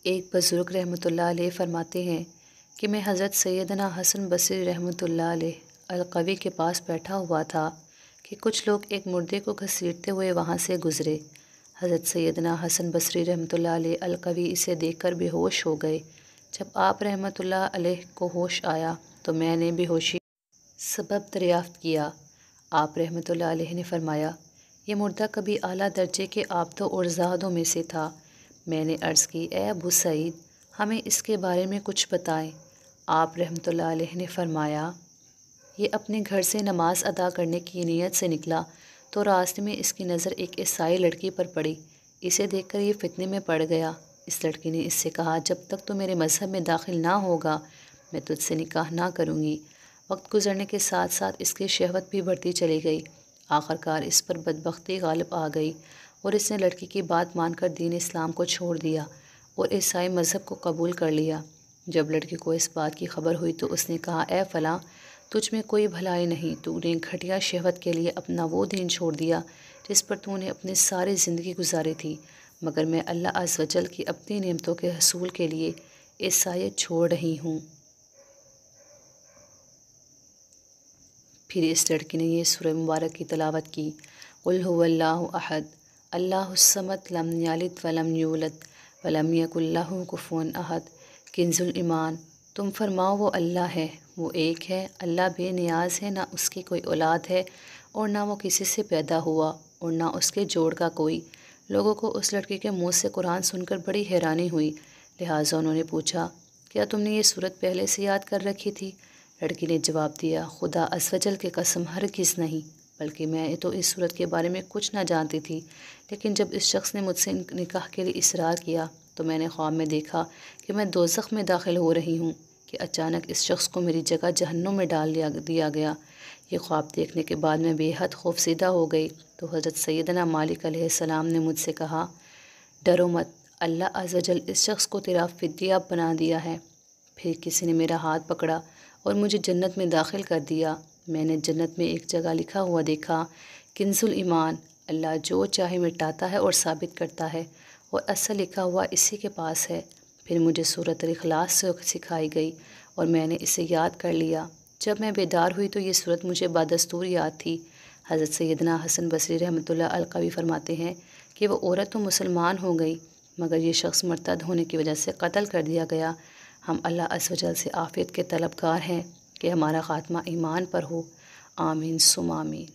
ایک بزرگ رحمۃ اللہ علیہ فرماتے ہیں کہ میں حضرت سیدنا حسن بصری رحمۃ اللہ علیہ القوی کے پاس بیٹھا ہوا تھا کہ کچھ لوگ ایک مردے کو گھسیٹتے ہوئے وہاں سے گزرے۔ حضرت سیدنا حسن بصری رحمۃ اللہ علیہ القوی اسے دیکھ کر بے ہوش ہو گئے۔ جب آپ رحمۃ اللہ علیہ کو ہوش آیا تو میں نے بے ہوشی سبب دریافت کیا۔ آپ رحمۃ اللہ علیہ نے فرمایا، یہ مردہ کبھی اعلیٰ درجے کے عابدوں اور زاہدوں میں سے تھا۔ میں نے عرض کی، اے ابو سعید، ہمیں اس کے بارے میں کچھ بتائیں۔ آپ رحمۃ اللہ علیہ نے فرمایا، یہ اپنے گھر سے نماز ادا کرنے کی نیت سے نکلا تو راستے میں اس کی نظر ایک عیسائی لڑکی پر پڑی۔ اسے دیکھ کر یہ فتنے میں پڑ گیا۔ اس لڑکی نے اس سے کہا، جب تک تو میرے مذہب میں داخل نہ ہوگا میں تجھ سے نکاح نہ کروں گی۔ وقت گزرنے کے ساتھ ساتھ اس کی شہوت بھی بڑھتی چلی گئی۔ آخر کار اس پر بدبختی غالب آ گئی اور اس نے لڑکی کی بات مان کر دین اسلام کو چھوڑ دیا اور عیسائی مذہب کو قبول کر لیا۔ جب لڑکی کو اس بات کی خبر ہوئی تو اس نے کہا، اے فلاں، تجھ میں کوئی بھلائی نہیں، تو نے گھٹیا شہوت کے لیے اپنا وہ دین چھوڑ دیا جس پر تو نے اپنی ساری زندگی گزاری تھی، مگر میں اللہ عز و جل کی اپنی نعمتوں کے حصول کے لیے عیسائیت چھوڑ رہی ہوں۔ پھر اس لڑکی نے یہ سورہ مبارک کی تلاوت کی، قل هو اللہ احد اللہ الصمد لم یلد ولم یولد ولم یکن لہ کفوا احد۔ کنز الایمان، تم فرماؤ وہ اللہ ہے، وہ ایک ہے، اللہ بے نیاز ہے، نہ اس کی کوئی اولاد ہے اور نہ وہ کسی سے پیدا ہوا اور نہ اس کے جوڑ کا کوئی۔ لوگوں کو اس لڑکی کے منہ سے قرآن سن کر بڑی حیرانی ہوئی، لہٰذا انہوں نے پوچھا، کیا تم نے یہ صورت پہلے سے یاد کر رکھی تھی؟ لڑکی نے جواب دیا، خدا عز و جل کی قسم ہرگز نہیں، بلکہ میں تو اس صورت کے بارے میں کچھ نہ جانتی تھی، لیکن جب اس شخص نے مجھ سے نکاح کے لیے اصرار کیا تو میں نے خواب میں دیکھا کہ میں دوزخ میں داخل ہو رہی ہوں کہ اچانک اس شخص کو میری جگہ جہنم میں ڈال دیا گیا۔ یہ خواب دیکھنے کے بعد میں بے حد خوفزدہ ہو گئی تو حضرت سیدنا مالک علیہ السلام نے مجھ سے کہا، ڈرو مت، اللہ عز و جل اس شخص کو تیرا فدیہ بنا دیا ہے۔ پھر کسی نے میرا ہاتھ پکڑا اور مجھے جنت میں داخل کر دیا۔ میں نے جنت میں ایک جگہ لکھا ہوا دیکھا، کنز الایمان، اللہ جو چاہے مٹاتا ہے اور ثابت کرتا ہے، اور اصل لکھا ہوا اسی کے پاس ہے۔ پھر مجھے سورۃ الاخلاص سکھائی گئی اور میں نے اسے یاد کر لیا۔ جب میں بیدار ہوئی تو یہ صورت مجھے بدستور یاد تھی۔ حضرت سیدنا حسن بصری رحمۃ اللہ القوی فرماتے ہیں کہ وہ عورت تو مسلمان ہو گئی مگر یہ شخص مرتد ہونے کی وجہ سے قتل کر دیا گیا۔ ہم اللہ عز و جل سے عافیت کے طلبگار ہیں کہ ہمارا خاتمہ ایمان پر ہو، آمین ثم آمین۔